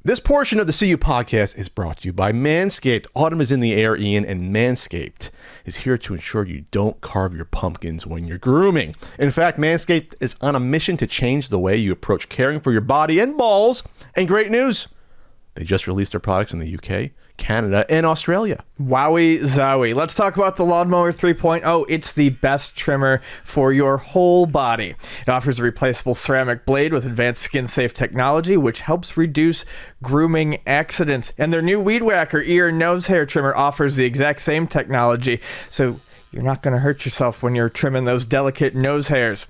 This portion of the CU podcast is brought to you by Manscaped. Autumn is in the air, Ian, and Manscaped is here to ensure you don't carve your pumpkins when you're grooming. In fact, Manscaped is on a mission to change the way you approach caring for your body and balls. And great news, they just released their products in the UK, Canada, and Australia. Wowie zowie. Let's talk about the Lawnmower 3.0. It's the best trimmer for your whole body. It offers a replaceable ceramic blade with advanced skin-safe technology, which helps reduce grooming accidents. And their new Weed Whacker ear and nose hair trimmer offers the exact same technology, so you're not going to hurt yourself when you're trimming those delicate nose hairs.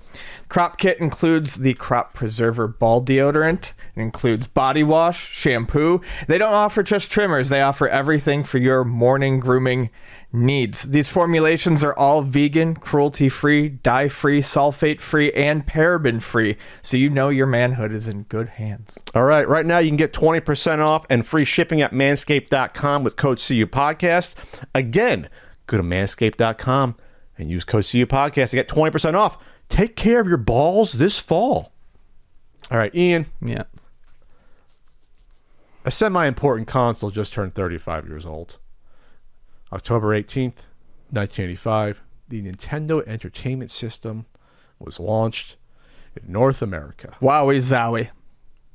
Crop Kit includes the Crop Preserver Ball Deodorant. It includes body wash, shampoo. They don't offer just trimmers. They offer everything for your morning grooming needs. These formulations are all vegan, cruelty-free, dye-free, sulfate-free, and paraben-free, so you know your manhood is in good hands. All right, right now you can get 20% off and free shipping at manscaped.com with code CUPodcast. Again, go to manscaped.com and use code CUPodcast to get 20% off. Take care of your balls this fall. All right, Ian. Yeah. A semi-important console just turned 35 years old. October 18th, 1985, the Nintendo Entertainment System was launched in North America. Wowie zowie.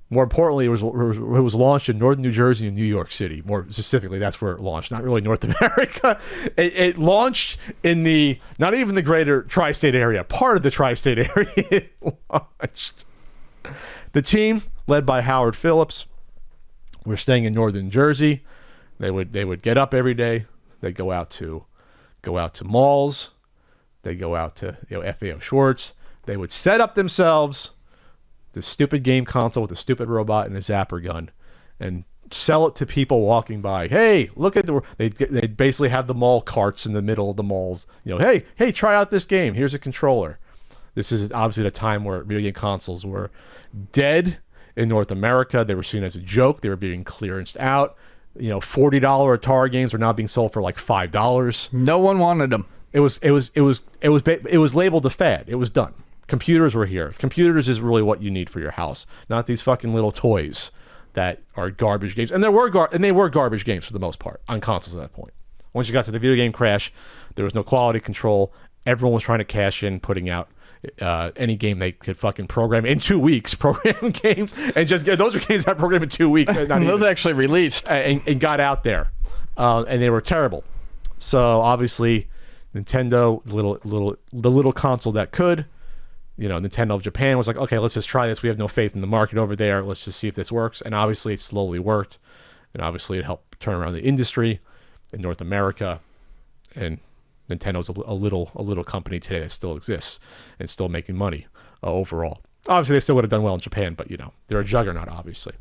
More importantly, it was launched in northern New Jersey and New York City. More specifically, that's where it launched, not really North America. It launched in not even the greater tri-state area, part of the tri-state area it launched. The team, led by Howard Phillips, were staying in northern Jersey. They would get up every day. They'd go out to malls. They'd go out to FAO Schwartz. They would set up themselves the stupid game console with a stupid robot and a zapper gun and sell it to people walking by. Hey, look at they'd basically have the mall carts in the middle of the malls. Hey, try out this game. Here's a controller. This is obviously the time where video game consoles were dead in North America. They were seen as a joke. They were being clearanced out. $40 Atari games were now being sold for like $5. No one wanted them. It was labeled a fad. It was done. Computers were here. Computers is really what you need for your house, not these fucking little toys that are garbage games. And they were garbage games for the most part on consoles at that point. Once you got to the video game crash, there was no quality control. Everyone was trying to cash in, putting out any game they could fucking program in 2 weeks. Program games and just those are games that programmed in 2 weeks. Those actually released and got out there, and they were terrible. So obviously, Nintendo, the little console that could. Nintendo of Japan was like, okay, let's just try this. We have no faith in the market over there. Let's just see if this works. And obviously, it slowly worked. And obviously, it helped turn around the industry in North America. And Nintendo's a little company today that still exists and still making money overall. Obviously, they still would have done well in Japan, but they're a juggernaut, obviously.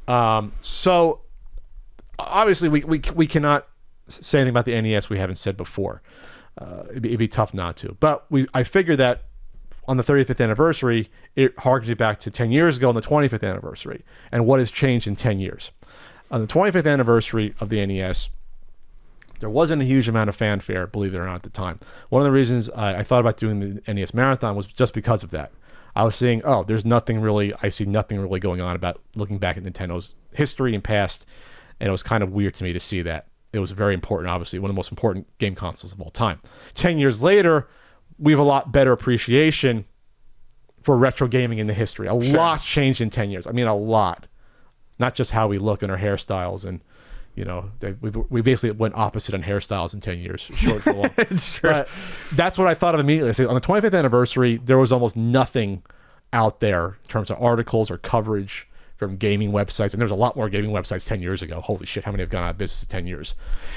So obviously, we cannot say anything about the NES we haven't said before. It'd be tough not to. But I figure that on the 35th anniversary, it harkens you back to 10 years ago on the 25th anniversary and what has changed in 10 years. On the 25th anniversary of the NES, there wasn't a huge amount of fanfare, believe it or not, at the time. One of the reasons I thought about doing the NES Marathon was just because of that. I was seeing, I see nothing really going on about looking back at Nintendo's history and past, and it was kind of weird to me to see that. It was very important, obviously, one of the most important game consoles of all time. 10 years later, we have a lot better appreciation for retro gaming in the history. A lot's changed in 10 years. I mean, a lot. Not just how we look and our hairstyles. And, we basically went opposite on hairstyles in 10 years, short for long. It's true. But that's what I thought of immediately. So on the 25th anniversary, there was almost nothing out there in terms of articles or coverage from gaming websites. And there was a lot more gaming websites 10 years ago. Holy shit, how many have gone out of business in 10 years?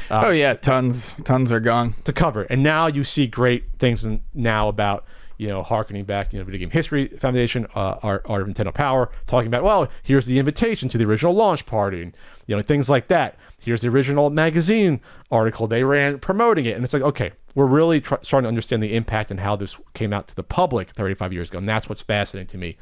Tons are gone. To cover. And now you see great things now about, harkening back, Video Game History Foundation, Art of Nintendo Power, talking about, well, here's the invitation to the original launch party, and, things like that. Here's the original magazine article they ran promoting it. And it's like, okay, we're really starting to understand the impact and how this came out to the public 35 years ago. And that's what's fascinating to me.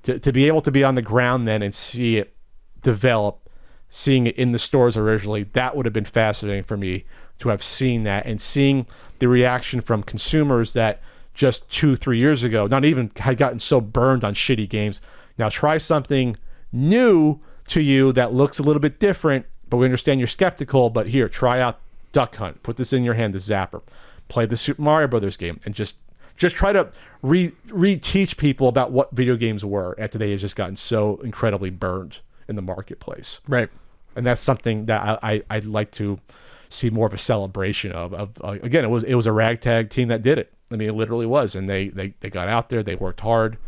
To be able to be on the ground then and see it develop, seeing it in the stores originally, that would have been fascinating for me to have seen that and seeing the reaction from consumers that just 2-3 years ago, not even had gotten so burned on shitty games. Now try something new to you that looks a little bit different, but we understand you're skeptical, but here, try out Duck Hunt. Put this in your hand, the Zapper. Play the Super Mario Brothers game, and just try to re-teach people about what video games were. And today has just gotten so incredibly burned in the marketplace. Right. And that's something that I'd like to see more of a celebration of. Again, it was a ragtag team that did it. I mean, it literally was. And they got out there, they worked hard,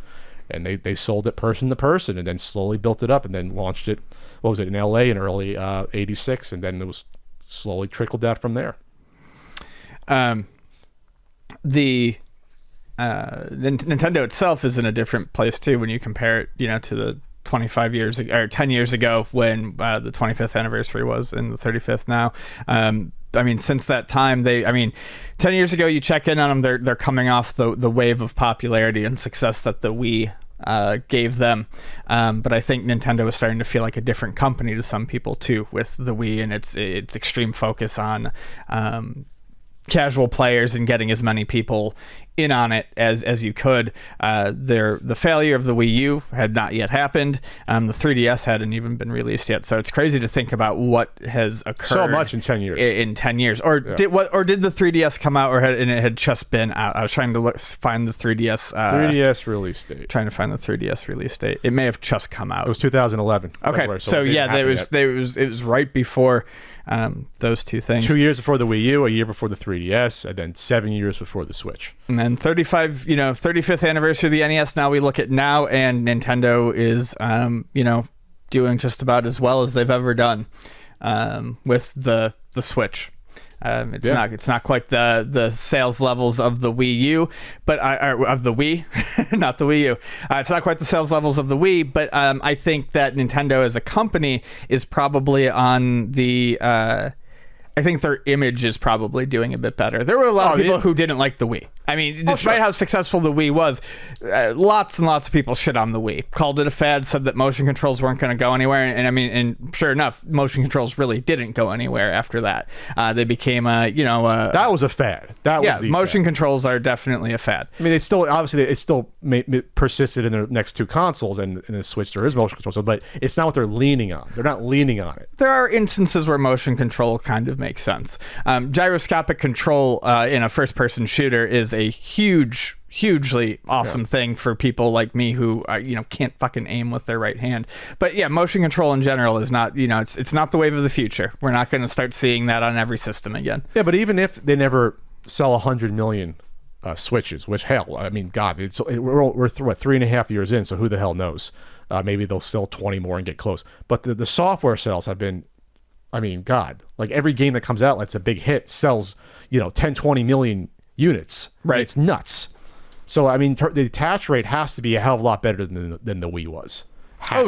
and they sold it person to person, and then slowly built it up, and then launched it, what was it, in LA in early 86, and then it was slowly trickled out from there. The Nintendo itself is in a different place too when you compare it, to the 25 years ago, or 10 years ago when the 25th anniversary was, and the 35th now. I mean, since that time, 10 years ago, you check in on them, they're coming off the wave of popularity and success that the Wii gave them. But I think Nintendo is starting to feel like a different company to some people too, with the Wii and its extreme focus on casual players and getting as many people in on it as you could. The failure of the Wii U had not yet happened. The 3DS hadn't even been released yet. So it's crazy to think about what has occurred. So much in 10 years. In 10 years. Or did the 3DS come out, and it had just been out? I was trying to find the 3DS 3DS release date. Trying to find the 3DS release date. It may have just come out. It was 2011. Okay, so yeah, it was right before those two things. 2 years before the Wii U, a year before the 3DS, and then 7 years before the Switch. And then 35th anniversary of the NES. Now we look at now, and Nintendo is, doing just about as well as they've ever done with the Switch. It's not quite the sales levels of the Wii U, but of the Wii, not the Wii U. It's not quite the sales levels of the Wii, but I think that Nintendo as a company is probably on the. I think their image is probably doing a bit better. There were a lot of people who didn't like the Wii. I mean, despite how successful the Wii was, lots and lots of people shit on the Wii. Called it a fad, said that motion controls weren't going to go anywhere. And sure enough, motion controls really didn't go anywhere after that. They became that was a fad. Motion controls are definitely a fad. I mean, it still persisted in their next two consoles, and in the Switch there is motion controls, but it's not what they're leaning on. They're not leaning on it. There are instances where motion control kind of makes sense. Gyroscopic control in a first-person shooter is a hugely awesome thing for people like me who can't fucking aim with their right hand. But yeah, motion control in general is not, it's not the wave of the future. We're not going to start seeing that on every system again. Yeah, but even if they never sell 100 million Switches, which hell, I mean, God, we're 3.5 years in, so who the hell knows? Maybe they'll sell 20 more and get close. But the software sales have been, I mean, God, like every game that comes out that's a big hit sells 10, 20 million units. Right. It's nuts. So I mean, the attach rate has to be a hell of a lot better than the Wii was.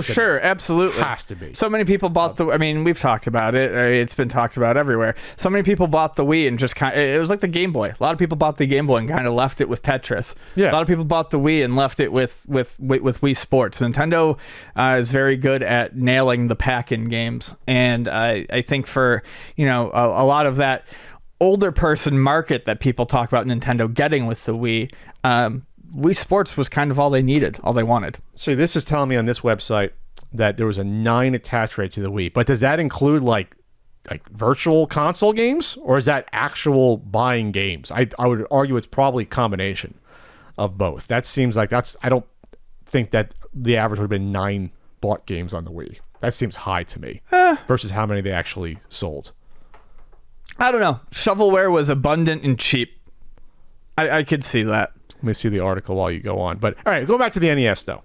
Sure, absolutely. Has to be. So many people bought we've talked about it. It's been talked about everywhere. So many people bought the Wii and just it was like the Game Boy. A lot of people bought the Game Boy and kind of left it with Tetris. Yeah. A lot of people bought the Wii and left it with Wii Sports. Nintendo is very good at nailing the pack-in games. And I think for, a lot of that older person market that people talk about Nintendo getting with the Wii, Wii Sports was kind of all they needed, all they wanted. So this is telling me on this website that there was a 9 attach rate to the Wii, but does that include like virtual console games, or is that actual buying games? I would argue it's probably a combination of both. That seems like I don't think that the average would have been 9 bought games on the Wii. That seems high to me versus how many they actually sold. I don't know. Shovelware was abundant and cheap. I could see that. Let me see the article while you go on. But all right, go back to the NES though.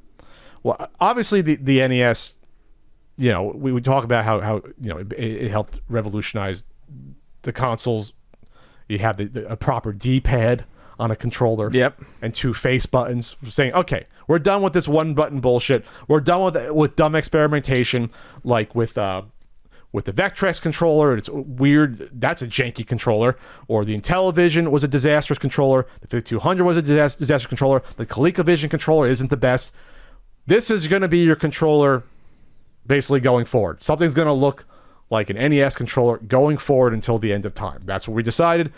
Well, obviously the NES, we would talk about how it helped revolutionize the consoles. You have a proper D-pad on a controller. Yep. And 2 face buttons, saying, okay, we're done with this one button bullshit. We're done with dumb experimentation, like with the Vectrex controller. It's weird. That's a janky controller. Or the Intellivision was a disastrous controller. The 5200 was a disastrous controller. The ColecoVision controller isn't the best. This is going to be your controller basically going forward. Something's going to look like an NES controller going forward until the end of time. That's what we decided.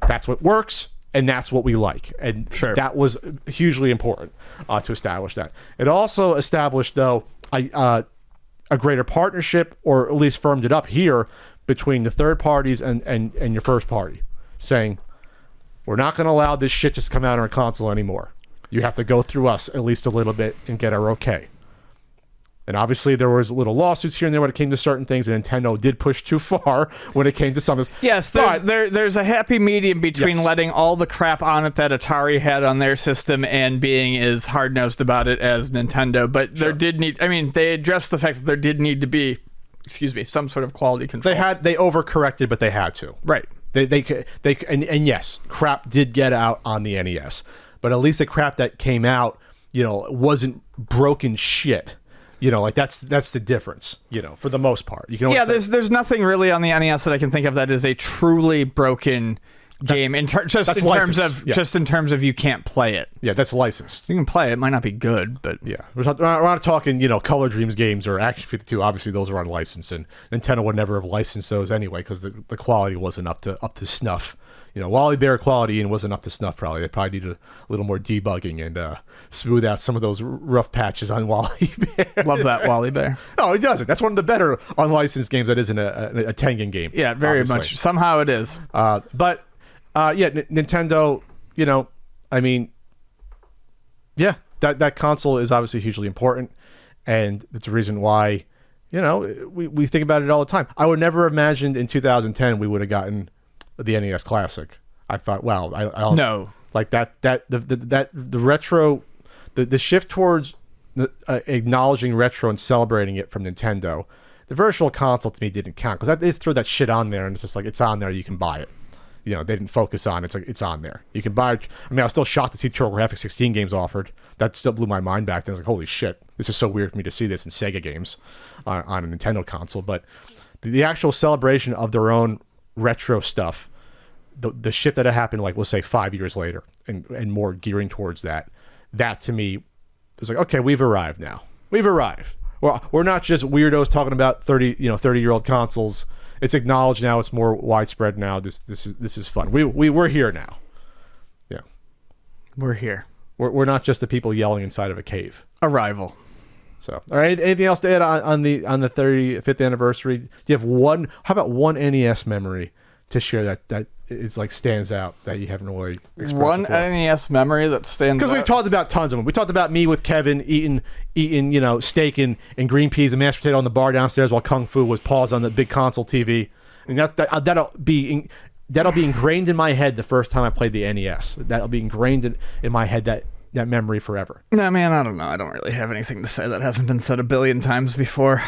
That's what works, and that's what we like. And that was hugely important to establish that. It also established, though, a greater partnership, or at least firmed it up here between the third parties and your first party, saying, we're not going to allow this shit just come out on our console anymore. You have to go through us at least a little bit and get our okay. And obviously there was little lawsuits here and there when it came to certain things, and Nintendo did push too far when it came to some of this. Yes, there's a happy medium between letting all the crap on it that Atari had on their system and being as hard-nosed about it as Nintendo. But there did need, I mean, they addressed the fact that there did need to be, some sort of quality control. They overcorrected, but they had to. Right. And yes, crap did get out on the NES, but at least the crap that came out, wasn't broken shit. Like that's the difference, for the most part. You can there's nothing really on the NES that I can think of that is a truly broken game just in terms of you can't play it. Yeah, that's licensed. You can play it, it might not be good, but yeah, we're not talking Color Dreams games or Action 52. Obviously, those are unlicensed, and Nintendo would never have licensed those anyway because the quality wasn't up to snuff. Wally Bear quality and wasn't up to snuff. Probably they probably needed a little more debugging and smooth out some of those rough patches on Wally Bear. Love that Wally Bear. No, it doesn't. That's one of the better unlicensed games that isn't a Tengen game. Yeah, very obviously. much. Somehow it is. But Nintendo. That console is obviously hugely important, and it's a reason why. We think about it all the time. I would never have imagined in 2010 we would have gotten the NES Classic. I thought, wow, I don't know. Like the retro, the shift towards acknowledging retro and celebrating it from Nintendo. The virtual console to me didn't count because they just threw that shit on there and it's just like it's on there, you can buy it. They didn't focus on it. It's like it's on there. You can buy it. I was still shocked to see TurboGrafx 16 games offered. That still blew my mind back then. I was like, holy shit, this is so weird for me to see this in Sega games on a Nintendo console. But the actual celebration of their own retro stuff, the shift that had happened, like we'll say 5 years later, and more gearing towards that to me was like, okay, we've arrived now. We've arrived. We're not just weirdos talking about 30-year-old consoles. It's acknowledged now. It's more widespread now. This is fun. We're here now. Yeah, we're here. We're not just the people yelling inside of a cave. Arrival. So, all right. Anything else to add on the 35th anniversary? Do you have one? How about one NES memory to share that is like stands out that you haven't really expressed one before? NES memory that stands out? Because we've talked about tons of them. We talked about me with Kevin eating steak and green peas and mashed potato on the bar downstairs while Kung Fu was paused on the big console TV. And that'll be ingrained in my head the first time I played the NES. That'll be ingrained in my head that memory forever. No, man, I don't know. I don't really have anything to say that hasn't been said a billion times before.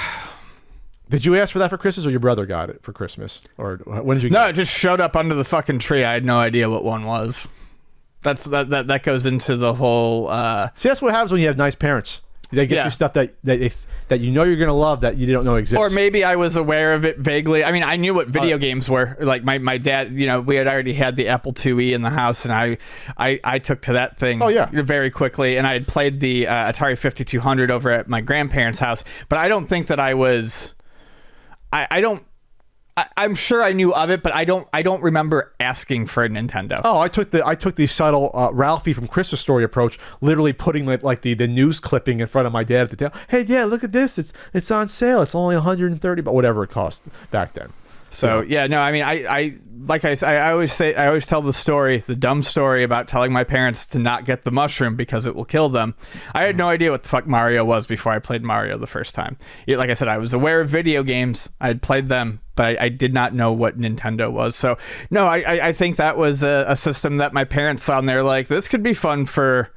Did you ask for that for Christmas, or your brother got it for Christmas? Or when did you get it? No, it just showed up under the fucking tree. I had no idea what one was. That goes into the whole... See, that's what happens when you have nice parents. They get you stuff that you're going to love that you don't know exists. Or maybe I was aware of it vaguely. I mean, I knew what video games were. Like my dad, we had already had the Apple IIe in the house, and I took to that thing very quickly. And I had played the Atari 5200 over at my grandparents' house. But I don't think that I was... I'm sure I knew of it, but I don't remember asking for a Nintendo. Oh, I took the subtle Ralphie from Christmas Story approach, literally putting like the news clipping in front of my dad at the table. Hey, Dad, look at this! It's on sale. It's only $130, but whatever it cost back then. So yeah, no, I mean, I always tell the dumb story about telling my parents to not get the mushroom because it will kill them. I had no idea what the fuck Mario was before I played Mario the first time. Like I said, I was aware of video games. I had played them, but I did not know what Nintendo was. So no, I think that was a system that my parents saw and they're like, this could be fun for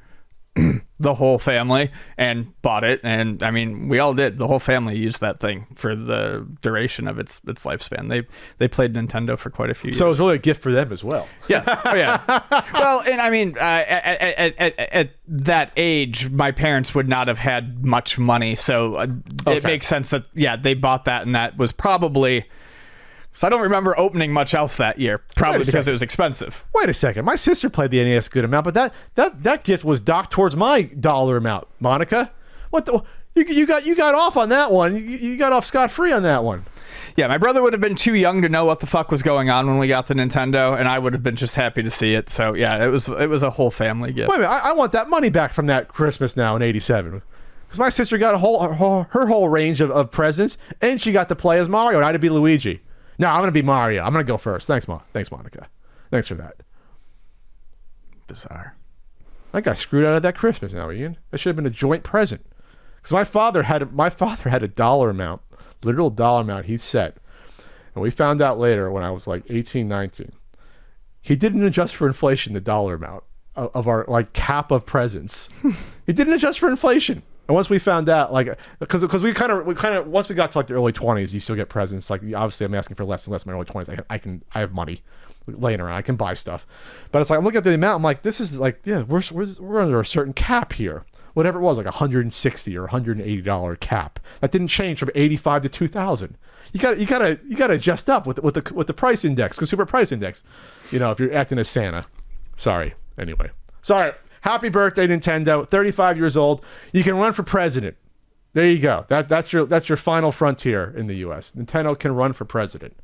the whole family, and bought it. And I mean, we all did. The whole family used that thing for the duration of its lifespan. They played Nintendo for quite a few years. So it was really a gift for them as well. Yes. Oh yeah. Well, and I mean, at that age, my parents would not have had much money, so it makes sense that they bought that, and that was probably. So I don't remember opening much else that year, probably because it was expensive. Wait a second. My sister played the NES a good amount, but that gift was docked towards my dollar amount. Monica, what the, you got off on that one. You got off scot-free on that one. Yeah, my brother would have been too young to know what the fuck was going on when we got the Nintendo, and I would have been just happy to see it. So yeah, it was a whole family gift. Wait a minute, I want that money back from that Christmas now in '87. Because my sister got her whole range of presents, and she got to play as Mario, and I had to be Luigi. No, I'm going to be Mario. I'm going to go first. Thanks, Monica. Thanks for that. Bizarre. I got screwed out of that Christmas now, Ian. That should have been a joint present. Because my father had a dollar amount, literal dollar amount he set. And we found out later when I was like 18, 19. He didn't adjust for inflation, the dollar amount of our like cap of presents. He didn't adjust for inflation. And once we found out, like, because we kind of once we got to like the early 20s, you still get presents. Like, obviously, I'm asking for less and less in my early 20s. I have money laying around. I can buy stuff. But it's like I'm looking at the amount. I'm like, this is like, yeah, we're under a certain cap here. Whatever it was, like $160 or $180 cap. That didn't change from 85 to 2000. You gotta adjust up with the price index, consumer price index. You know, if you're acting as Santa. Sorry. Anyway, sorry. Happy birthday, Nintendo. 35 years old. You can run for president. There you go. That's your final frontier in the U.S. Nintendo can run for president.